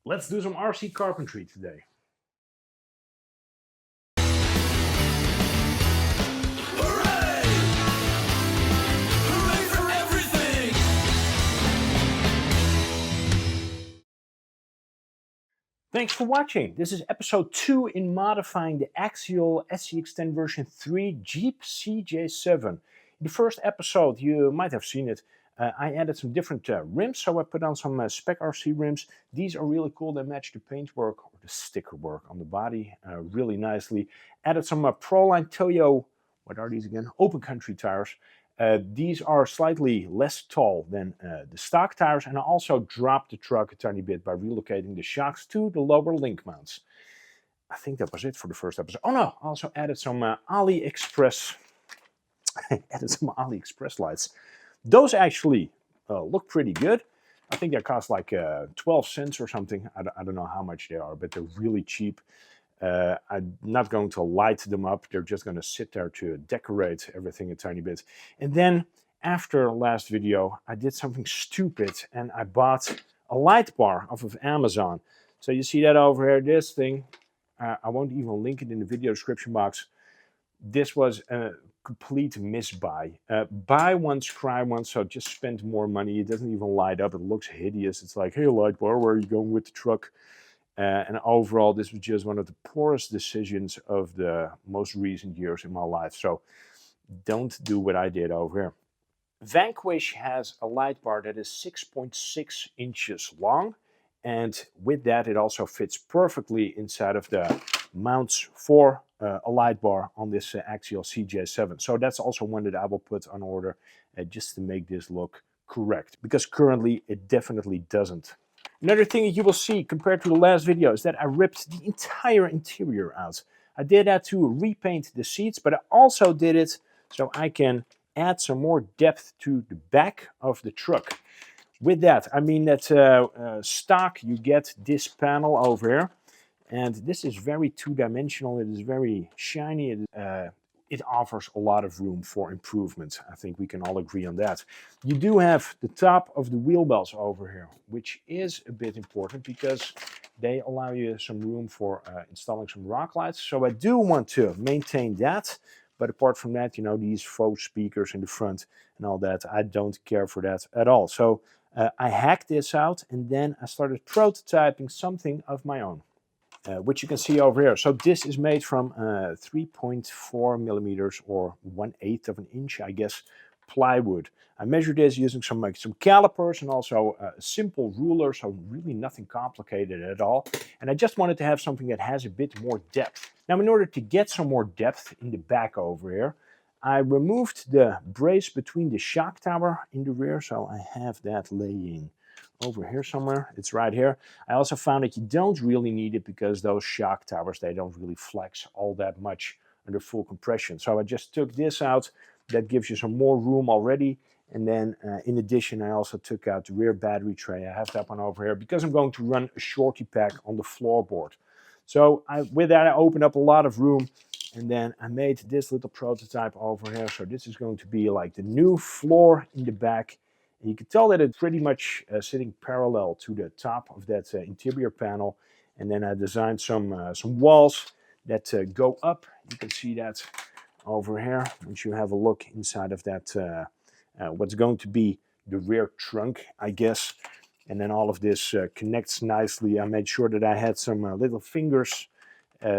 Let's do some RC carpentry today. Thanks for watching. This is episode 2 in modifying the Axial SCX10 version 3 Jeep CJ7. In the first episode, you might have seen it, I added some different rims, so I put on some Spec RC rims. These are really cool. They match the paintwork or the sticker work on the body really nicely. Added some Proline Toyo, what are these again? Open country tires. These are slightly less tall than the stock tires, and I also dropped the truck a tiny bit by relocating the shocks to the lower link mounts. I think that was it for the first episode. Oh no, I also added some AliExpress lights. Those actually look pretty good. I think they cost like 12 cents or something. I don't know how much they are, but they're really cheap. I'm not going to light them up. They're just going to sit there to decorate everything a tiny bit. And then after last video, I did something stupid and I bought a light bar off of Amazon. So you see that over here, this thing. I won't even link it in the video description box. This was a complete misbuy. Buy once, cry once, so just spend more money. It doesn't even light up. It looks hideous. It's like, hey, light bar, where are you going with the truck? And overall, this was just one of the poorest decisions of the most recent years in my life. So don't do what I did over here. Vanquish has a light bar that is 6.6 inches long. And with that, it also fits perfectly inside of the mounts for a light bar on this Axial CJ7. So that's also one that I will put on order just to make this look correct. Because currently, it definitely doesn't. Another thing that you will see compared to the last video is that I ripped the entire interior out. I did that to repaint the seats, but I also did it so I can add some more depth to the back of the truck. With that, I mean that stock you get this panel over here, and this is very two-dimensional. It is very shiny. It offers a lot of room for improvement. I think we can all agree on that. You do have the top of the wheel bells over here, which is a bit important because they allow you some room for installing some rock lights. So I do want to maintain that. But apart from that, you know, these faux speakers in the front and all that, I don't care for that at all. So I hacked this out and then I started prototyping something of my own. Which you can see over here. So this is made from 3.4 millimeters or 1/8 of an inch, I guess, plywood. I measured this using some calipers and also a simple ruler, so really nothing complicated at all. And I just wanted to have something that has a bit more depth. Now, in order to get some more depth in the back over here, I removed the brace between the shock tower in the rear, so I have that laying over here somewhere. It's right here. I also found that you don't really need it because those shock towers, they don't really flex all that much under full compression. So I just took this out. That gives you some more room already. And then in addition, I also took out the rear battery tray. I have that one over here because I'm going to run a shorty pack on the floorboard. So with that, I opened up a lot of room. And then I made this little prototype over here. So this is going to be like the new floor in the back. And you can tell that it's pretty much sitting parallel to the top of that interior panel. And then I designed some walls that go up. You can see that over here once you have a look inside of that, what's going to be the rear trunk, I guess. And then all of this connects nicely. I made sure that I had some little fingers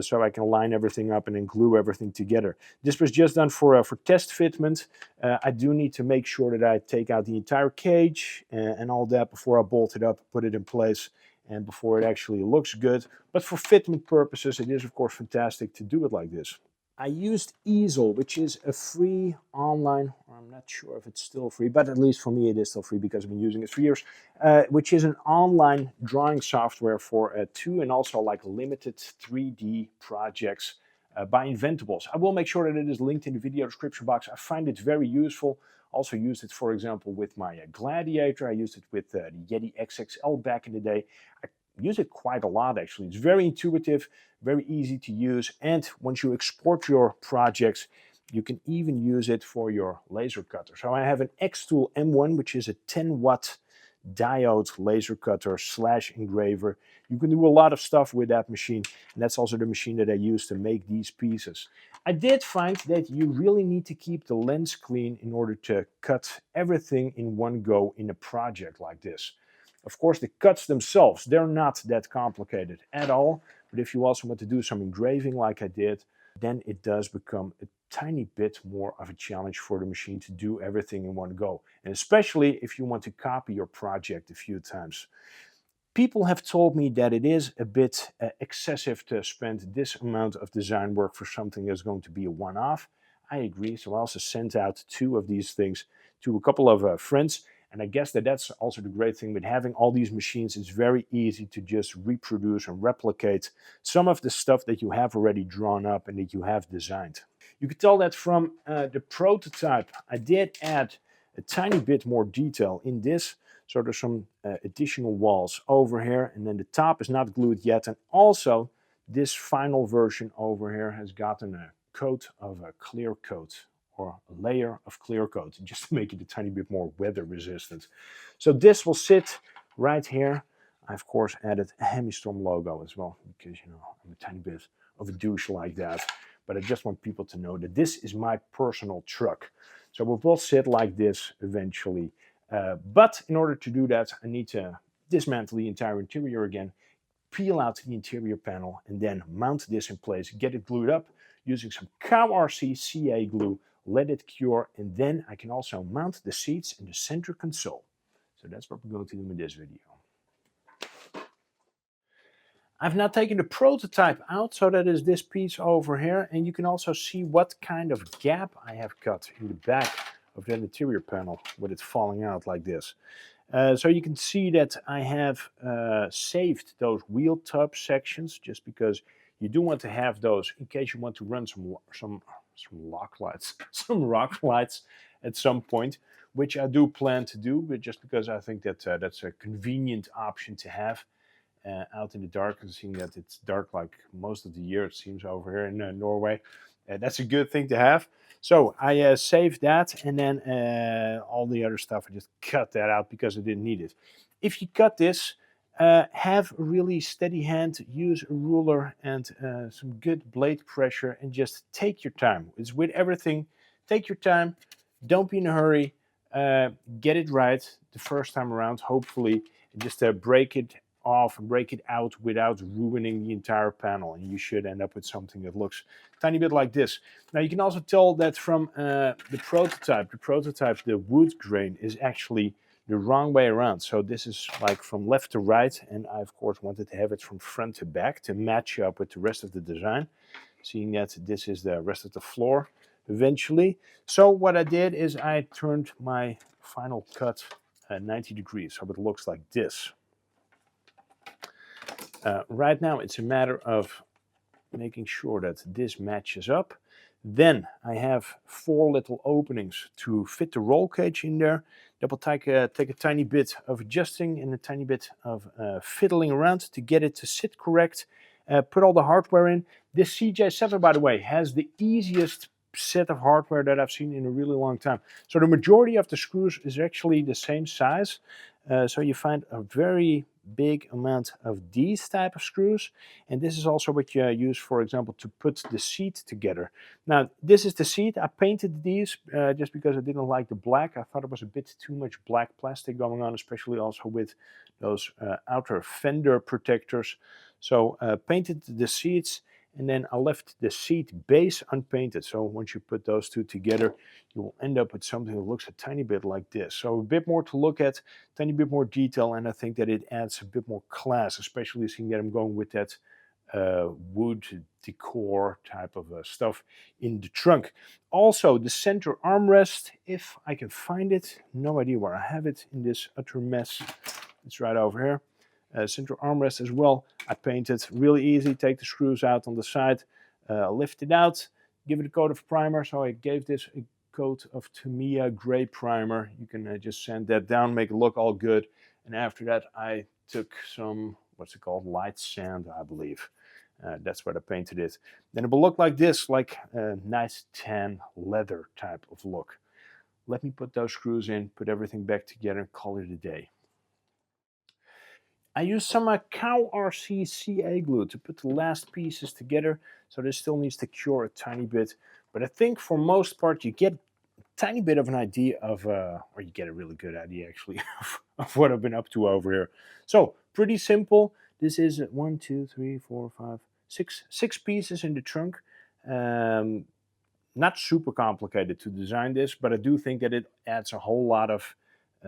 so I can line everything up and then glue everything together. This was just done for test fitment. I do need to make sure that I take out the entire cage and all that before I bolt it up, put it in place, and before it actually looks good. But for fitment purposes, it is of course fantastic to do it like this. I used Easel, which is a free online, I'm not sure if it's still free, but at least for me it is still free because I've been using it for years, which is an online drawing software for 2 and also like limited 3D projects by Inventables. I will make sure that it is linked in the video description box. I find it very useful. Also used it, for example, with my Gladiator. I used it with the Yeti XXL back in the day. I use it quite a lot actually. It's very intuitive, very easy to use, and once you export your projects, you can even use it for your laser cutter. So I have an X-Tool M1, which is a 10 watt diode laser cutter / engraver. You can do a lot of stuff with that machine, and that's also the machine that I use to make these pieces. I did find that you really need to keep the lens clean in order to cut everything in one go in a project like this. Of course, the cuts themselves, they're not that complicated at all, but if you also want to do some engraving like I did, then it does become a tiny bit more of a challenge for the machine to do everything in one go, and especially if you want to copy your project a few times. People have told me that it is a bit excessive to spend this amount of design work for something that's going to be a one-off. I agree, so I also sent out 2 of these things to a couple of friends, and I guess that's also the great thing with having all these machines. It's very easy to just reproduce and replicate some of the stuff that you have already drawn up and that you have designed. You can tell that from the prototype. I did add a tiny bit more detail in this. So there's some additional walls over here, and then the top is not glued yet. And also, this final version over here has gotten a coat of a clear coat, or a layer of clear coat, just to make it a tiny bit more weather resistant. So this will sit right here. I, of course, added a HemiStorm logo as well, because, you know, I'm a tiny bit of a douche like that. But I just want people to know that this is my personal truck. So it will sit like this eventually. But in order to do that, I need to dismantle the entire interior again, peel out the interior panel, and then mount this in place, get it glued up using some CARpentry CA glue, let it cure, and then I can also mount the seats in the center console. So that's what we're going to do in this video. I've now taken the prototype out, so that is this piece over here, and you can also see what kind of gap I have cut in the back of that interior panel with it falling out like this. So you can see that I have saved those wheel tub sections, just because you do want to have those in case you want to run some rock lights at some point, which I do plan to do, but just because I think that that's a convenient option to have out in the dark, and seeing that it's dark like most of the year, it seems, over here in Norway. That's a good thing to have. So I saved that, and then all the other stuff, I just cut that out because I didn't need it. If you cut this, have a really steady hand, use a ruler and some good blade pressure, and just take your time. It's with everything, take your time, don't be in a hurry, get it right the first time around, hopefully, and just break it off and break it out without ruining the entire panel, and you should end up with something that looks a tiny bit like this. Now you can also tell that from the prototype, the wood grain is actually the wrong way around. So this is like from left to right, and I of course wanted to have it from front to back to match up with the rest of the design, seeing that this is the rest of the floor eventually. So what I did is I turned my final cut 90 degrees, so it looks like this. Right now it's a matter of making sure that this matches up. Then I have 4 little openings to fit the roll cage in there. That will take a tiny bit of adjusting and a tiny bit of fiddling around to get it to sit correct. Put all the hardware in. This CJ7, by the way, has the easiest set of hardware that I've seen in a really long time. So the majority of the screws is actually the same size. So you find a very big amount of these type of screws, and this is also what you use, for example, to put the seat together. Now this is the seat. I painted these just because I didn't like the black. I thought it was a bit too much black plastic going on, especially also with those outer fender protectors. So painted the seats, and then I left the seat base unpainted. So once you put those two together, you will end up with something that looks a tiny bit like this. So a bit more to look at, tiny bit more detail, and I think that it adds a bit more class, especially seeing that I'm going with that wood decor type of stuff in the trunk. Also, the center armrest, if I can find it, no idea where I have it in this utter mess. It's right over here. Center armrest as well, I painted really easy. Take the screws out on the side, lift it out, give it a coat of primer. So I gave this a coat of Tamiya gray primer. You can just sand that down, make it look all good. And after that I took some, what's it called, light sand, I believe. That's what I painted it. Then it will look like this, like a nice tan leather type of look. Let me put those screws in, put everything back together, and call it a day. I used some CARpentry CA glue to put the last pieces together, so this still needs to cure a tiny bit. But I think for most part you get a tiny bit of an idea of, or you get a really good idea actually, of what I've been up to over here. So pretty simple. This is 1, 2, 3, 4, 5, 6 pieces in the trunk. Not super complicated to design this, but I do think that it adds a whole lot of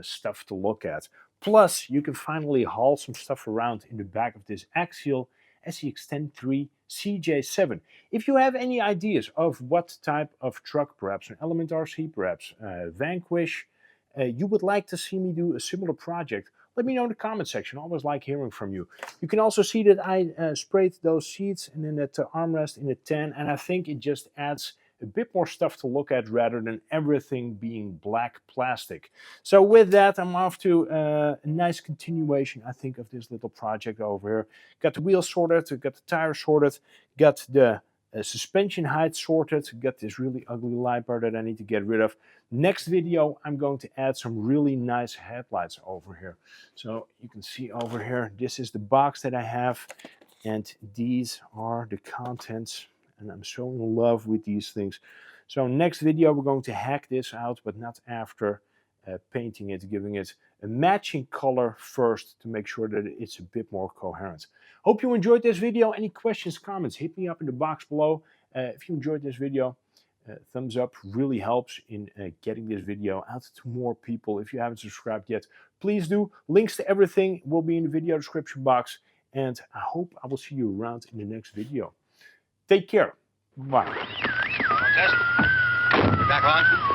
stuff to look at. Plus, you can finally haul some stuff around in the back of this Axial SCX103 CJ7. If you have any ideas of what type of truck, perhaps an Element RC, perhaps Vanquish, you would like to see me do a similar project, let me know in the comment section. I always like hearing from you. You can also see that I sprayed those seats and then that armrest in a tan, and I think it just adds a bit more stuff to look at rather than everything being black plastic. So with that, I'm off to a nice continuation, I think, of this little project over here. Got the wheels sorted, got the tires sorted, got the suspension height sorted, got this really ugly light bar that I need to get rid of. Next video, I'm going to add some really nice headlights over here. So you can see over here, this is the box that I have, and these are the contents. And I'm so in love with these things. So next video we're going to hack this out, but not after painting it, giving it a matching color first to make sure that it's a bit more coherent. Hope you enjoyed this video. Any questions, comments, hit me up in the box below. If you enjoyed this video, thumbs up really helps in getting this video out to more people. If you haven't subscribed yet, please do. Links to everything will be in the video description box. And I hope I will see you around in the next video. Take care. Bye. Test. Back on.